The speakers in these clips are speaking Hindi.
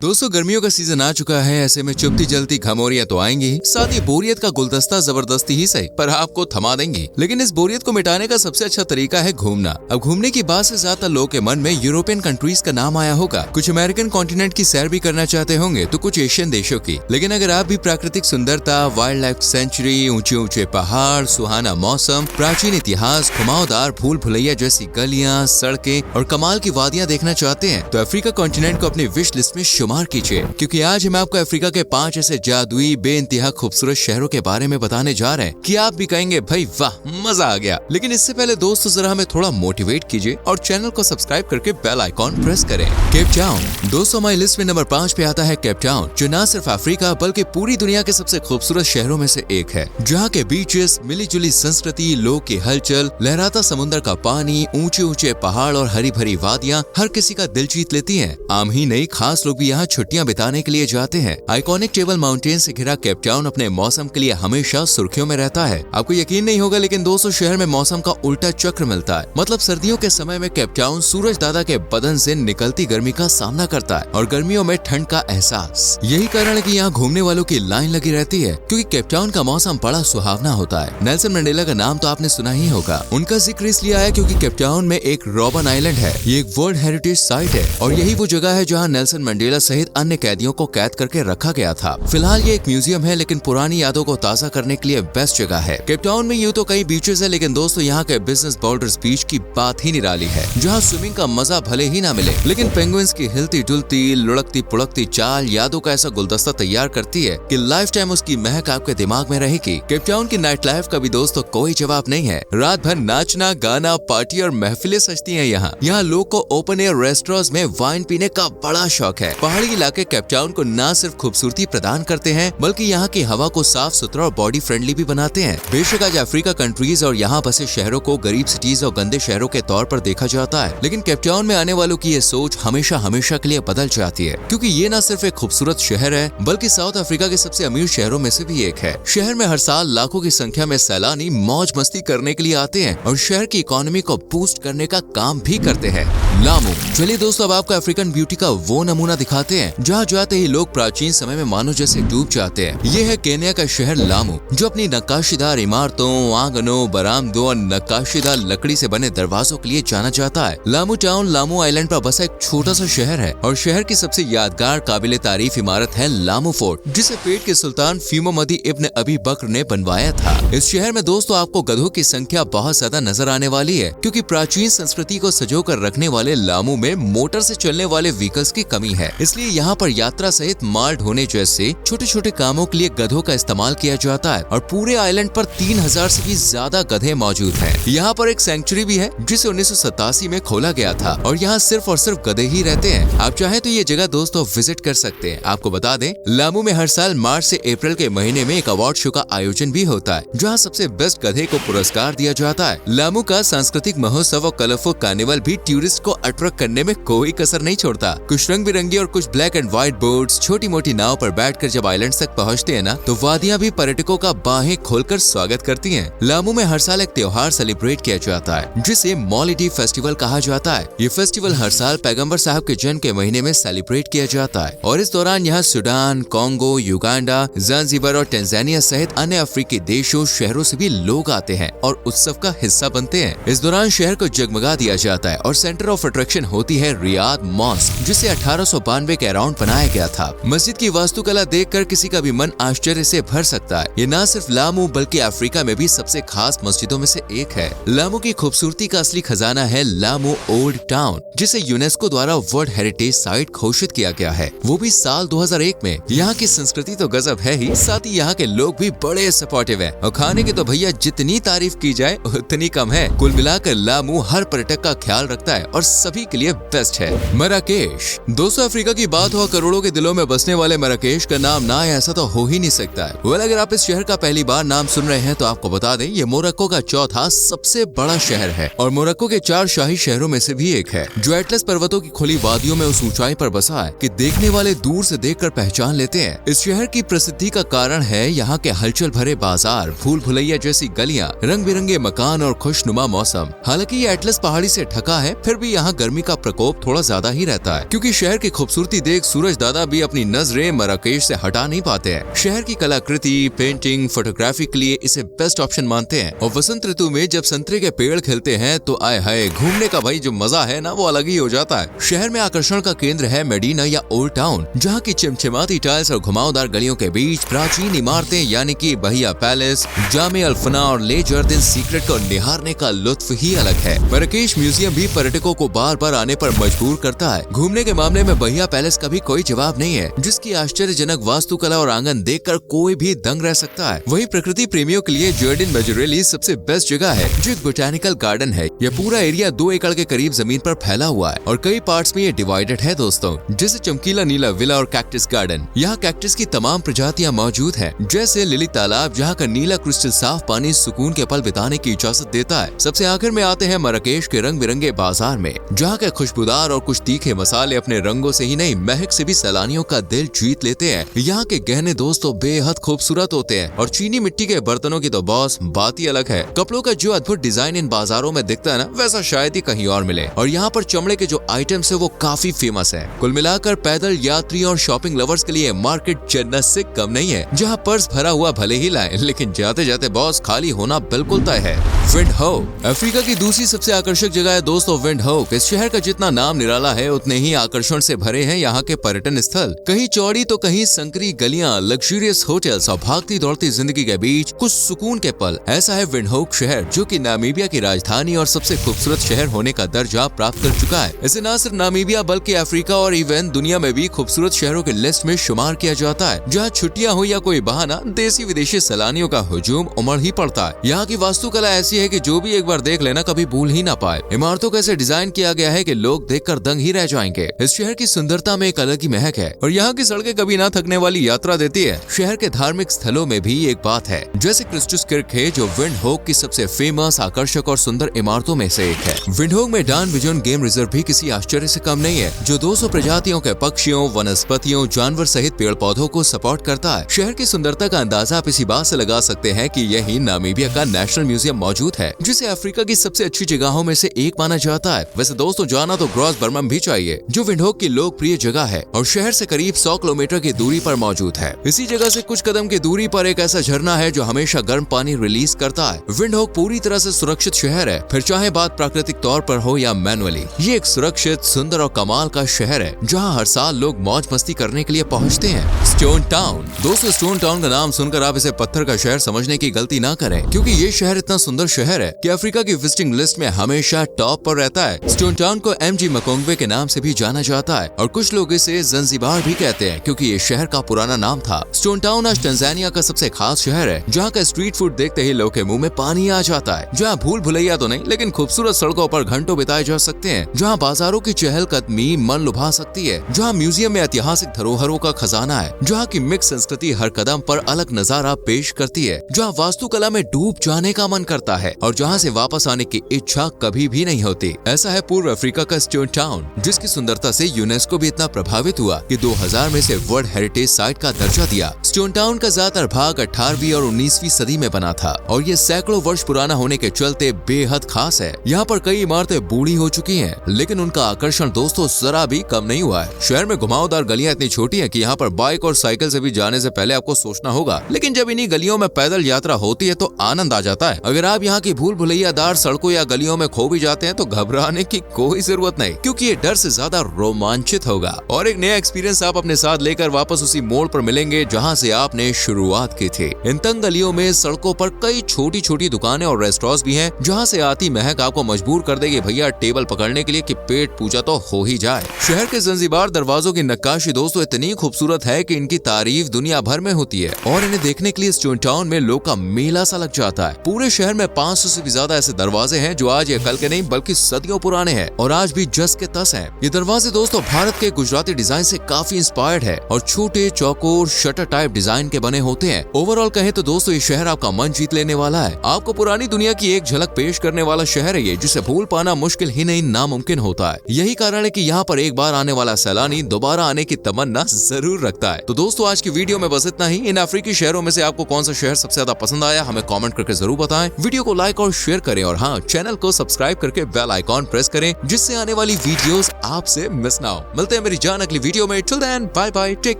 दोस्तों गर्मियों का सीजन आ चुका है। ऐसे में चुभती जलती घमौरियां तो आएंगी ही, साथ ही बोरियत का गुलदस्ता जबरदस्ती ही सही पर आपको थमा देंगी। लेकिन इस बोरियत को मिटाने का सबसे अच्छा तरीका है घूमना। अब घूमने की बात से ज्यादा लोगों के मन में यूरोपियन कंट्रीज का नाम आया होगा। कुछ अमेरिकन कॉन्टिनेंट की सैर भी करना चाहते होंगे तो कुछ एशियन देशों की। लेकिन अगर आप भी प्राकृतिक सुंदरता, वाइल्ड लाइफ सेंचुरी, ऊंचे ऊंचे पहाड़, सुहाना मौसम, प्राचीन इतिहास, घुमावदार भूल भुलैया जैसी गलियां, सड़कें और कमाल की वादियां देखना चाहते हैं तो अफ्रीका कॉन्टिनेंट को अपनी विश लिस्ट में शुमार कीजिए, क्योंकि आज हम आपको अफ्रीका के 5 ऐसे जादुई बेइंतहा खूबसूरत शहरों के बारे में बताने जा रहे हैं कि आप भी कहेंगे भाई वाह मजा आ गया। लेकिन इससे पहले दोस्तों जरा हमें थोड़ा मोटिवेट कीजिए और चैनल को सब्सक्राइब करके बेल आइकॉन प्रेस करें। केप टाउन दोस्तों हमारी लिस्ट में नंबर 5 पे आता है केप टाउन, जो न सिर्फ अफ्रीका बल्कि पूरी दुनिया के सबसे खूबसूरत शहरों में से एक है, जहाँ के बीचेस, मिली जुली संस्कृति, लोग की हलचल, लहराता समुद्र का पानी, ऊंचे ऊंचे पहाड़ और हरी भरी वादियाँ हर किसी का दिल जीत लेती है। आम ही नहीं, खास लोग भी यहाँ छुट्टियां बिताने के लिए जाते हैं। आइकॉनिक टेबल माउंटेन से घिरा केप टाउन अपने मौसम के लिए हमेशा सुर्खियों में रहता है। आपको यकीन नहीं होगा लेकिन दोस्तों शहर में मौसम का उल्टा चक्र मिलता है। मतलब सर्दियों के समय में केप टाउन सूरज दादा के बदन से निकलती गर्मी का सामना करता है और गर्मियों में ठंड का एहसास। यही कारण है कि यहाँ घूमने वालों की लाइन लगी रहती है, क्योंकि केप टाउन का मौसम बड़ा सुहावना होता है। नेल्सन मंडेला का नाम तो आपने सुना ही होगा। उनका जिक्र इसलिए आया क्योंकि केप टाउन में एक रॉबन आइलैंड है। ये एक वर्ल्ड हेरिटेज साइट है और यही वो जगह है जहाँ नेल्सन मंडेला सहित अन्य कैदियों को कैद करके रखा गया था। फिलहाल ये एक म्यूजियम है, लेकिन पुरानी यादों को ताज़ा करने के लिए बेस्ट जगह है। केप टाउन में यूँ तो कई बीचेस है, लेकिन दोस्तों यहाँ के बिजनेस बॉर्डर्स बीच की बात ही निराली है, जहाँ स्विमिंग का मजा भले ही ना मिले, लेकिन पेंगुइन्स की हिलती डुलती, लुढ़कती पुढ़कती चाल यादों का ऐसा गुलदस्ता तैयार करती है कि लाइफ टाइम उसकी महक आपके दिमाग में रहेगी। केप टाउन की नाइट लाइफ का भी दोस्तों कोई जवाब नहीं है। रात भर नाचना, गाना, पार्टी और महफिलें सजती है यहाँ लोग को ओपन एयर रेस्टोरेंट्स में वाइन पीने का बड़ा शौक है। पहाड़ी इलाके केप टाउन को न सिर्फ खूबसूरती प्रदान करते हैं बल्कि यहाँ की हवा को साफ सुथरा और बॉडी फ्रेंडली भी बनाते हैं। बेशक आज अफ्रीका कंट्रीज और यहाँ बसे शहरों को गरीब सिटीज और गंदे शहरों के तौर पर देखा जाता है, लेकिन केप टाउन में आने वालों की ये सोच हमेशा हमेशा के लिए बदल जाती है, क्योंकि ये न सिर्फ एक खूबसूरत शहर है बल्कि साउथ अफ्रीका के सबसे अमीर शहरों में से भी एक है। शहर में हर साल लाखों की संख्या में सैलानी मौज मस्ती करने के लिए आते हैं और शहर की इकोनॉमी को बूस्ट करने का काम भी करते हैं। लामू चलिए दोस्तों अब आपको अफ्रीकन ब्यूटी का वो नमूना दिखाते हैं जहाँ जाते ही लोग प्राचीन समय में मानो जैसे डूब जाते हैं। ये है केन्या का शहर लामू, जो अपनी नक्काशीदार इमारतों, आंगनों, बरामदों और नक्काशीदार लकड़ी से बने दरवाजों के लिए जाना जाता है। लामू टाउन लामू आइलैंड पर बसा एक छोटा सा शहर है और शहर की सबसे यादगार काबिले तारीफ इमारत है लामू फोर्ट, जिसे पेट के सुल्तान फीमोमदी इब्न अबी बकर ने बनवाया था। इस शहर में दोस्तों आपको गधों की संख्या बहुत ज्यादा नजर आने वाली है, क्योंकि प्राचीन संस्कृति को संजोकर रखने वाले लामू में मोटर से चलने वाले व्हीकल्स की कमी है। इसलिए यहाँ पर यात्रा सहित माल ढोने जैसे छोटे छोटे कामों के लिए गधों का इस्तेमाल किया जाता है और पूरे आइलैंड पर 3000 से भी ज्यादा गधे मौजूद हैं। यहाँ पर एक सेंचुरी भी है जिसे 1987 में खोला गया था और यहाँ सिर्फ और सिर्फ गधे ही रहते हैं। आप चाहे तो ये जगह दोस्तों विजिट कर सकते हैं। आपको बता दें लामू में हर साल मार्च से अप्रैल के महीने में एक अवार्ड शो का आयोजन भी होता है, जहाँ सबसे बेस्ट गधे को पुरस्कार दिया जाता है। लामू का सांस्कृतिक महोत्सव और कलरफुल कार्निवल भी टूरिस्ट को अट्रैक्ट करने में कोई कसर नहीं छोड़ता। कुछ रंग बिरंगी और कुछ ब्लैक एंड व्हाइट बोट्स छोटी मोटी नाव पर बैठकर जब आइलैंड तक पहुँचते हैं ना, तो वादियाँ भी पर्यटकों का बाहें खोलकर स्वागत करती हैं। लामू में हर साल एक त्योहार सेलिब्रेट किया जाता है जिसे मॉलिडी फेस्टिवल कहा जाता है। ये फेस्टिवल हर साल पैगंबर साहब के जन्म के महीने में सेलिब्रेट किया जाता है और इस दौरान यहाँ सूडान, कॉन्गो, युगांडा, ज़ांज़ीबार और टैंजानिया सहित अन्य अफ्रीकी देशों, शहरों से भी लोग आते हैं और उत्सव का हिस्सा बनते हैं। इस दौरान शहर को जगमगा दिया जाता है और सेंटर ऑफ अट्रैक्शन होती है रियाद मॉस्क, जिसे 1892 के अराउंड बनाया गया था। मस्जिद की वास्तुकला देखकर किसी का भी मन आश्चर्य से भर सकता है। ये न सिर्फ लामू बल्कि अफ्रीका में भी सबसे खास मस्जिदों में से एक है। लामू की खूबसूरती का असली खजाना है लामू ओल्ड टाउन, जिसे यूनेस्को द्वारा वर्ल्ड हेरिटेज साइट घोषित किया गया है, वो भी साल 2001 में। यहाँ की संस्कृति तो गजब है ही, साथ ही यहाँ के लोग भी बड़े सपोर्टिव हैं और खाने की तो भैया जितनी तारीफ की जाए उतनी कम है। कुल मिलाकर लामू हर पर्यटक का ख्याल रखता है और सभी के लिए बेस्ट है। मराकेश दोस्तों अफ्रीका की बात हो, करोड़ों के दिलों में बसने वाले मराकेश का नाम ना आए ऐसा तो हो ही नहीं सकता है। अगर आप इस शहर का पहली बार नाम सुन रहे हैं तो आपको बता दें ये मोरक्को का चौथा सबसे बड़ा शहर है और मोरक्को के 4 शाही शहरों में से भी एक है, जो एटलस पर्वतों की खुली वादियों में उस ऊंचाई पर बसा है कि देखने वाले दूर से देखकर पहचान लेते हैं। इस शहर की प्रसिद्धि का कारण है यहाँ के हलचल भरे बाजार, भूल भुलैया जैसी गलियाँ, रंग बिरंगे मकान और खुशनुमा मौसम। हालांकि ये एटलस पहाड़ी से ढका है, फिर भी यहाँ गर्मी का प्रकोप थोड़ा ज्यादा ही रहता है, क्योंकि शहर की खूबसूरती खूबसूरती देख सूरज दादा भी अपनी नजरें मराकेश से हटा नहीं पाते हैं। शहर की कलाकृति, पेंटिंग, फोटोग्राफी के लिए इसे बेस्ट ऑप्शन मानते हैं। और वसंत ऋतु में जब संतरे के पेड़ खिलते हैं तो आए हाय, घूमने का भाई जो मजा है ना वो अलग ही हो जाता है। शहर में आकर्षण का केंद्र है मेडीना या ओल्ड टाउन, जहाँ की चिमचिमाती टाइल्स और घुमावदार गलियों के बीच प्राचीन इमारतें यानी कि बहिया पैलेस, जामे अल्फना और ले जर्दिन सीक्रेट को निहारने का लुत्फ ही अलग है। मराकेश म्यूजियम भी पर्यटकों को बार बार आने पर मजबूर करता है। घूमने के मामले में बहिया पैलेस का भी कोई जवाब नहीं है, जिसकी आश्चर्यजनक वास्तुकला और आंगन देखकर कोई भी दंग रह सकता है। वहीं प्रकृति प्रेमियों के लिए जर्डिन मेजोरेली सबसे बेस्ट जगह है, जो एक बोटेनिकल गार्डन है। यह पूरा एरिया 2 एकड़ के करीब जमीन पर फैला हुआ है और कई पार्ट्स में ये डिवाइडेड है दोस्तों, जैसे चमकीला नीला विला और कैक्टस गार्डन। यहाँ कैक्टस की तमाम प्रजातियाँ मौजूद है, जैसे लिली तालाब, जहाँ का नीला क्रिस्टल साफ पानी सुकून के पल बिताने की इजाजत देता है। सबसे आखिर में आते हैं मराकेश के रंग बिरंगे बाजार में, जहाँ के खुशबूदार और कुछ तीखे मसाले अपने रंगों से ही नहीं महक से भी सैलानियों का दिल जीत लेते हैं। यहाँ के गहने दोस्तों बेहद खूबसूरत होते हैं और चीनी मिट्टी के बर्तनों की तो बॉस बात ही अलग है। कपड़ों का जो अद्भुत डिजाइन इन बाजारों में दिखता है ना, वैसा शायद ही कहीं और मिले। और यहाँ पर चमड़े के जो आइटम्स है वो काफी फेमस है। कुल मिलाकर पैदल यात्री और शॉपिंग लवर्स के लिए मार्केट जन्नत से कम नहीं है, जहाँ पर्स भरा हुआ भले ही लाए, लेकिन जाते जाते बॉस खाली होना बिल्कुल तय है। विंडहोक अफ्रीका की दूसरी सबसे आकर्षक जगह है दोस्तों विंडहोक। इस शहर का जितना नाम निराला है उतने ही आकर्षण से भरे हैं यहाँ के पर्यटन स्थल। कहीं चौड़ी तो कहीं संकरी गलियां, लग्जरियस होटल्स और भागती दौड़ती जिंदगी के बीच कुछ सुकून के पल। ऐसा है विंडहोक शहर, जो कि नामीबिया की राजधानी और सबसे खूबसूरत शहर होने का दर्जा प्राप्त कर चुका है। इसे न सिर्फ नामीबिया बल्कि अफ्रीका और इवन दुनिया में भी खूबसूरत शहरों के लिस्ट में शुमार किया जाता है, जहाँ छुट्टियां हो या कोई बहाना, देसी विदेशी सैलानियों का हुजूम उमड़ ही पड़ता है। यहाँ की वास्तुकला ऐसी है कि जो भी एक बार देख लेना कभी भूल ही ना पाए। इमारतों को ऐसे डिजाइन किया गया है कि लोग देखकर दंग ही रह जाएंगे। इस शहर की सुंदरता में एक अलग ही महक है और यहाँ की सड़कें कभी ना थकने वाली यात्रा देती है। शहर के धार्मिक स्थलों में भी एक बात है, जैसे क्रिस्टस किर्क है, जो विंडहोक की सबसे फेमस, आकर्षक और सुंदर इमारतों में से एक है। विंडहोक में डान विजन गेम रिजर्व भी किसी आश्चर्य से कम नहीं है, जो 200 प्रजातियों के पक्षियों, वनस्पतियों, जानवर सहित पेड़ पौधों को सपोर्ट करता है। शहर की सुंदरता का अंदाजा आप इसी बात से लगा सकते हैं कि यही नामीबिया का नेशनल म्यूजियम मौजूद है, जिसे अफ्रीका की सबसे अच्छी जगहों में से एक माना जाता है। वैसे दोस्तों जाना तो ग्रॉस बर्मम भी चाहिए, जो विंडहोक की लोकप्रिय जगह है और शहर से करीब 100 किलोमीटर की दूरी पर मौजूद है। इसी जगह से कुछ कदम की दूरी पर एक ऐसा झरना है जो हमेशा गर्म पानी रिलीज करता है। विंडहोक पूरी तरह से सुरक्षित शहर है, फिर चाहे बात प्राकृतिक तौर पर हो या मैनुअली। ये एक सुरक्षित, सुंदर और कमाल का शहर है, जहाँ हर साल लोग मौज मस्ती करने के लिए पहुँचते हैं। स्टोन टाउन दोस्तों, स्टोन टाउन का नाम सुनकर आप इसे पत्थर का शहर समझने की गलती ना करें, क्योंकि ये शहर इतना सुंदर शहर है कि अफ्रीका की विजिटिंग लिस्ट में हमेशा टॉप पर रहता है। स्टोन टाउन को MG मकोंगवे के नाम से भी जाना जाता है और कुछ लोग इसे जंजीबार भी कहते हैं, क्योंकि ये शहर का पुराना नाम था। स्टोन टाउन आज तंजानिया का सबसे खास शहर है, जहाँ का स्ट्रीट फूड देखते ही लोग के मुंह में पानी आ जाता है, जहाँ भूल भुलैया तो नहीं लेकिन खूबसूरत सड़कों पर घंटों बिताए जा सकते हैं, जहाँ बाजारों की चहलकदमी मन लुभा सकती है, जहाँ म्यूजियम में ऐतिहासिक धरोहरों का खजाना है, जहाँ की मिक्स संस्कृति हर कदम पर अलग नजारा पेश करती है, जहाँ वास्तुकला में डूब जाने का मन करता है और जहाँ से वापस आने की इच्छा कभी भी नहीं होती। ऐसा है पूर्व अफ्रीका का स्टोन टाउन, जिसकी सुंदरता से यूनेस्को भी इतना प्रभावित हुआ कि 2000 में से वर्ल्ड हेरिटेज साइट का दर्जा दिया। स्टोन टाउन का ज्यादातर भाग 18वीं और 19वीं सदी में बना था और ये सैकड़ों वर्ष पुराना होने के चलते बेहद खास है। यहाँ पर कई इमारतें बूढ़ी हो चुकी हैं, लेकिन उनका आकर्षण दोस्तों जरा भी कम नहीं हुआ है। शहर में घुमावदार गलियां इतनी छोटी हैं कि यहाँ पर बाइक और साइकिल से भी जाने से पहले आपको सोचना होगा, लेकिन जब इन्हीं गलियों में पैदल यात्रा होती है तो आनंद आ जाता है। अगर आप यहाँ की भूल भुलैयादार सड़कों या गलियों में खो भी जाते हैं तो घबराने की कोई जरूरत नहीं, क्योंकि ये डर से ज्यादा रोमांचित होगा और एक नया एक्सपीरियंस आप अपने साथ लेकर वापस उसी मोड़ पर मिलेंगे जहाँ से आपने शुरुआत की थी। इन तंग गलियों में सड़कों पर कई छोटी छोटी दुकानें और रेस्टोरेंट्स भी हैं, जहाँ से आती महक आपको मजबूर कर देगी भैया टेबल पकड़ने के लिए कि पेट पूजा तो हो ही जाए। शहर के जंजीबार दरवाजों की नक्काशी दोस्तों इतनी खूबसूरत है कि इनकी तारीफ दुनिया भर में होती है और इन्हें देखने के लिए स्टोन टाउन में लोग का मेला सा लग जाता है। पूरे शहर में 500 से भी ज्यादा ऐसे दरवाजे हैं जो आज या कल के नहीं बल्कि सदियों पुराने हैं और आज भी जस के तस हैं। ये दरवाजे दोस्तों भारत के गुजराती डिजाइन से काफी इंस्पायर्ड है और छोटे चौकोर शटर टाइप डिजाइन के बने होते हैं। ओवरऑल कहें तो दोस्तों ये शहर आपका मन जीत लेने वाला है। आपको पुरानी दुनिया की एक झलक पेश करने वाला शहर है ये, जिसे भूल पाना मुश्किल ही नहीं नामुमकिन होता है। यही कारण है कि यहाँ पर एक बार आने वाला सैलानी दोबारा आने की तमन्ना जरूर रखता है। तो दोस्तों आज की वीडियो में बस इतना ही। इन अफ्रीकी शहरों में से आपको कौन सा शहर सबसे ज्यादा पसंद आया हमें कमेंट करके जरूर बताएं। वीडियो को लाइक और शेयर करें और हाँ, चैनल को सब्सक्राइब करके बेल आइकॉन प्रेस करें जिससे आने वाली वीडियोस आपसे मिस ना हो। मिलते हैं मेरी जान अगली वीडियो में। Till then bye bye, take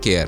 care.